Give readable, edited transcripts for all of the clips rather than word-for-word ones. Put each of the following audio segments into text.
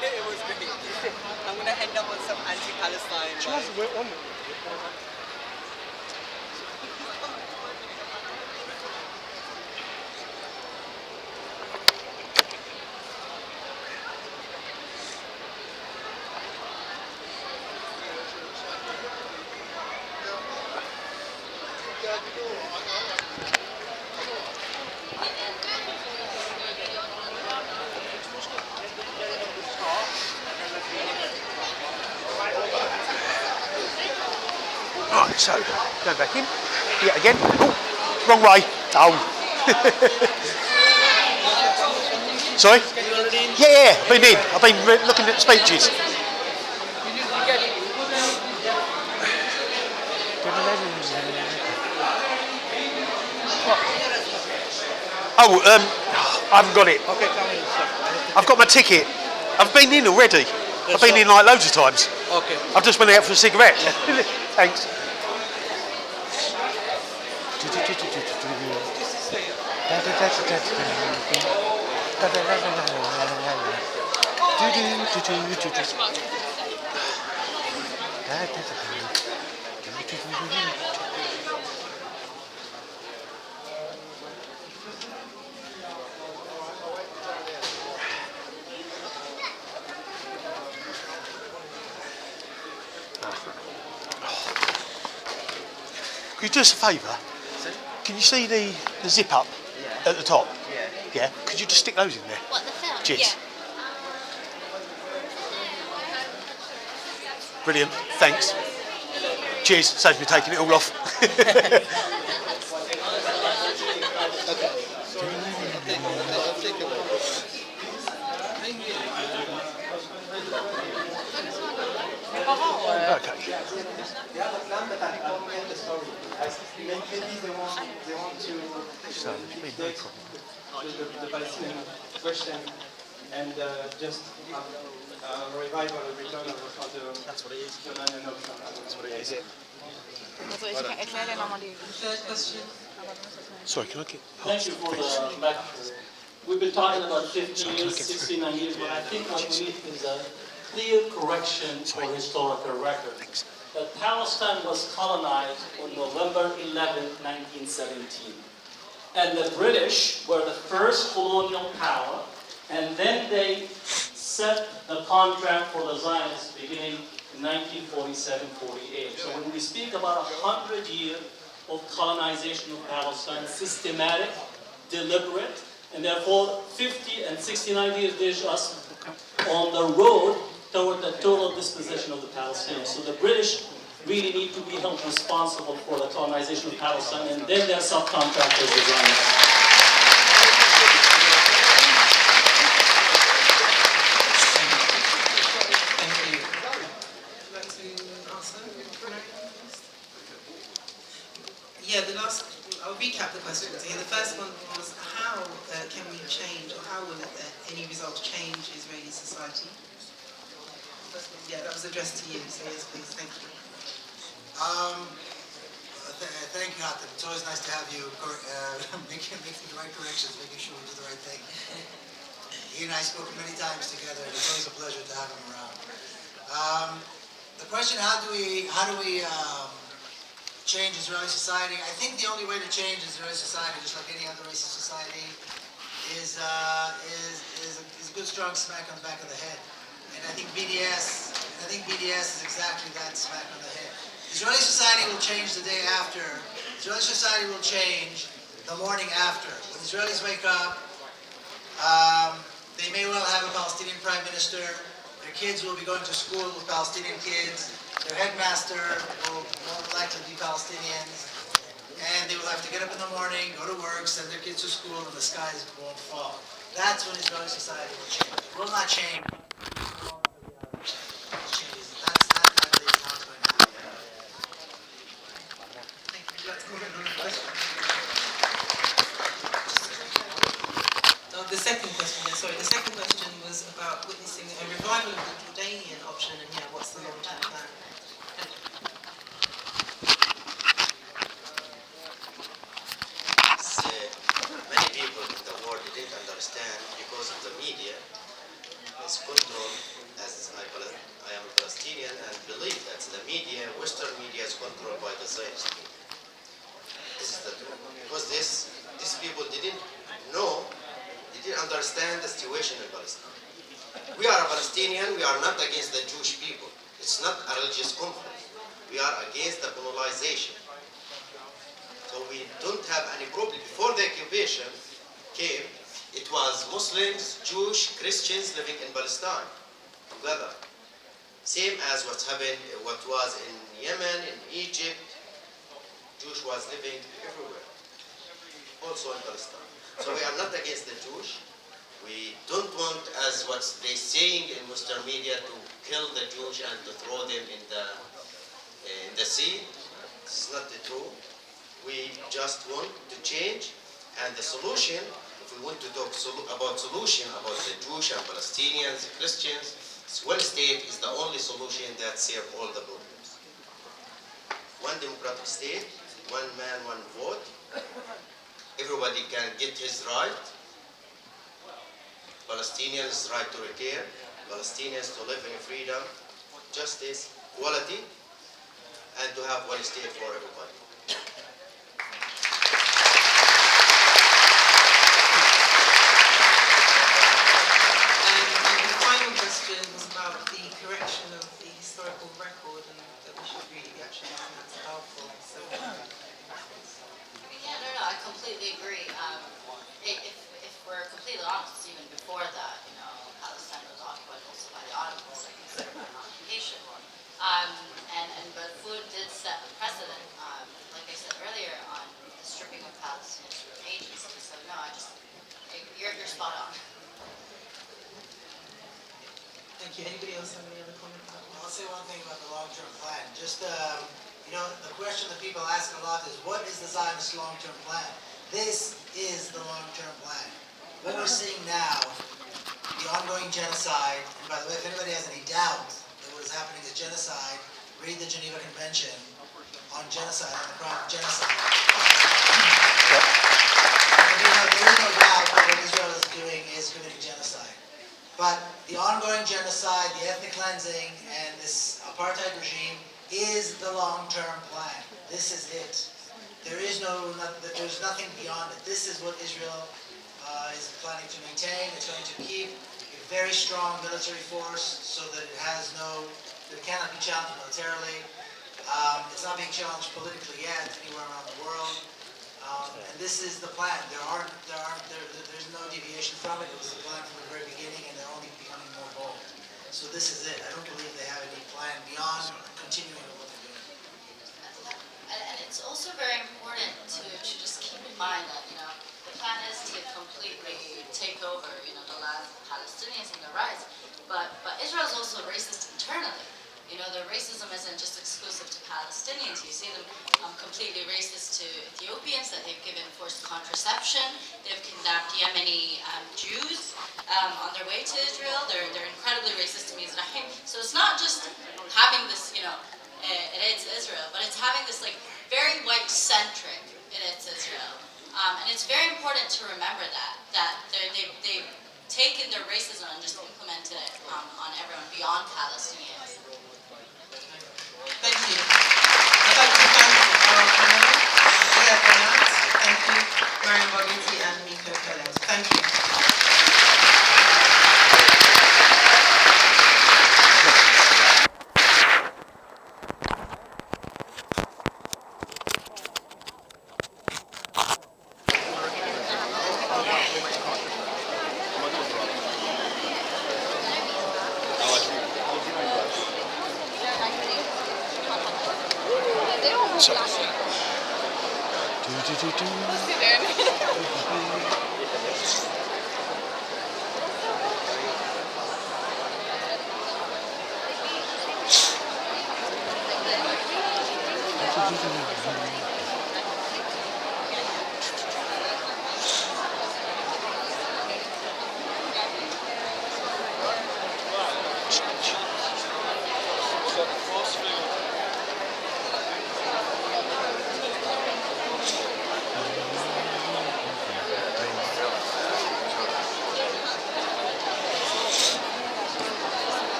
It was great. I'm going to end up on some anti-Palestine. Right, so go back in. Yeah, again. Oh, wrong way. Oh. Sorry? Yeah, I've been in. I've been looking at speeches. Oh, I haven't got it. I've got my ticket. I've been in already. I've been in like loads of times. Okay. I've just went out for a cigarette. Thanks. Could you do us a favour? Can you see the zip up at the top? Yeah. Could you just stick those in there? What, the film? Cheers. Yeah. Brilliant. Thanks. Cheers. Saves me taking it all off. Okay. So, no problem. The Palestinian question and just revival and return of the. That's what it is. That's what it is. Third question. Sorry, can I get? Thank you for the microphone. We've been talking about 15 years, 69 years, but I think what we need is a clear correction for historical record. That Palestine was colonized on November 11, 1917. And the British were the first colonial power, and then they set the contract for the Zionists beginning in 1947-48. So when we speak about 100 years of colonization of Palestine, systematic, deliberate, and therefore 50 and 69 years there's us on the road toward the total dispossession of the Palestinians. So the British really need to be held responsible for the colonization of Palestine, and then their subcontractors the Zionists. Yeah, I'll recap the questions here. The first one was how can we change, or how will any results change Israeli society? Yeah, that was addressed to you, so yes, please, thank you. Thank you, Hatem. It's always nice to have you making the right corrections, making sure we do the right thing. He and I spoke many times together, and it's always a pleasure to have him around. The question, how do we change Israeli society? I think the only way to change Israeli society, just like any other racist society, is a good strong smack on the back of the head. And I think BDS is exactly that smack on the head. Israeli society will change the day after. Israeli society will change the morning after. When Israelis wake up, they may well have a Palestinian prime minister. Their kids will be going to school with Palestinian kids. Their headmaster will more likely be Palestinians. And they will have to get up in the morning, go to work, send their kids to school, and the skies won't fall. That's when Israeli society will change. It will not change. The second question was about witnessing a revival of the Jordanian option, and yeah, what's the long-term plan? Many people in the world didn't understand because of the media is controlled, as I am a Palestinian and believe that the media, Western media, is controlled by the Zionist media. This is the truth. Because these people didn't know, they didn't understand the situation in Palestine. We are a Palestinian, we are not against the Jewish people. It's not a religious conflict. We are against the colonization. So we don't have any problem. Before the occupation came, it was Muslims, Jewish, Christians living in Palestine together. Same as what was in Yemen, in Egypt. Jewish was living everywhere, also in Palestine. So we are not against the Jewish. We don't want, as what they're saying in Western media, to kill the Jews and to throw them in the sea. This is not the truth. We just want to change, and the solution, if we want to talk about solution about the Jewish and Palestinians, Christians, one state is the only solution that serves all the problems. One democratic state, one man, one vote. Everybody can get his right. Palestinians' right to return, Palestinians to live in freedom, justice, equality, and to have one state for everybody. The final question was about the correction of the historical record, and that we should really be actually using that to powerful. So, Yeah, no, I completely agree. If we're completely honest, even before that, Palestine was occupied also by the Ottomans, so considered an occupation. But Food did set a precedent, like I said earlier, on the stripping of Palestinians from agency. So no, you're spot on. thank you. Anybody else have any other comment? I'll say one thing about the long-term plan. Just, the question that people ask a lot is, what is the Zionist long-term plan? This is the long-term plan. What we're seeing now, the ongoing genocide, and by the way, if anybody has any doubt that what is happening is genocide, read the Geneva Convention on genocide, on the crime of genocide. There is no doubt that what Israel is doing is committing genocide. But the ongoing genocide, the ethnic cleansing, and this apartheid regime is the long-term plan. This is it. There's nothing beyond it. This is what Israel is planning to maintain. It's going to keep a very strong military force so that it cannot be challenged militarily. It's not being challenged politically yet anywhere around the world. And this is the plan. There's no deviation from it. It was the plan from the very beginning, and they're only becoming more bold. So this is it. I don't believe they have any plan beyond continuing with what they're doing. And it's also very important to just keep in mind that, the plan is to completely take over, the land of the Palestinians and their rights. But Israel is also racist internally. The racism isn't just exclusive to Palestinians. You see them completely racist to Ethiopians, that they've given forced contraception. They've kidnapped Yemeni Jews on their way to Israel. They're incredibly racist to Mizrahim. So it's not just having this, it is Israel, but it's having this very white-centric it is Israel. And it's very important to remember that they've taken their racism and just implemented it on everyone beyond Palestinians. Thank you. I'd like to thank our panelists, Ziad Banat, thank you, Mariam Barghouti and Miko Pellet. Thank you.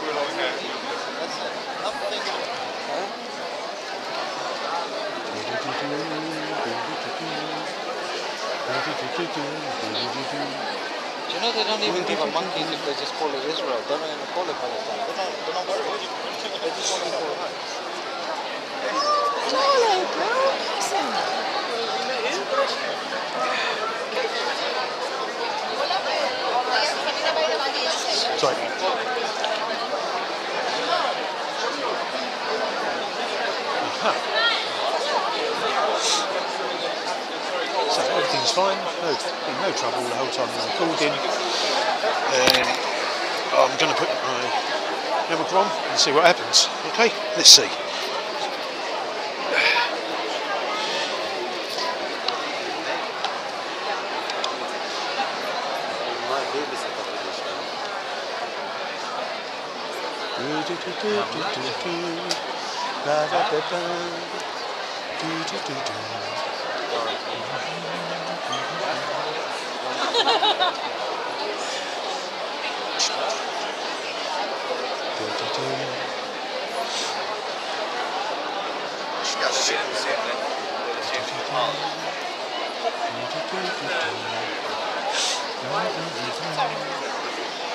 Do you know they don't even give a monkeys if they just call it Israel? They don't even call it Palestine. They're not worried. They just want equal rights. Sorry. So everything's fine, no trouble the whole time I'm recording. I'm going to put my hammock on and see what happens. Okay, let's see.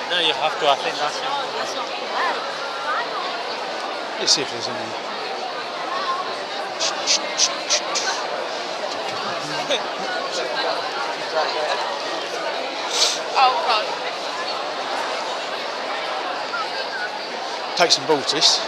No, you have to. I think that's it. Let's see if there's any. Oh, God. Take some balls, this.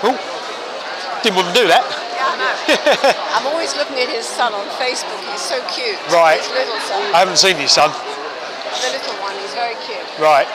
Oh, didn't want to do that. Yeah, I know. I'm always looking at his son on Facebook. He's so cute. Right. His little son. I haven't seen his son. The little one. He's very cute. Right.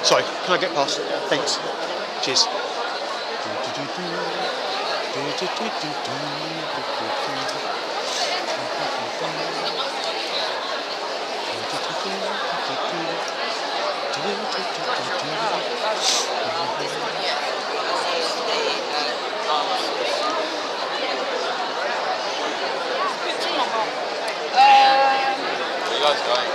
Sorry, can I get past? Thanks. Cheers. Where you guys going?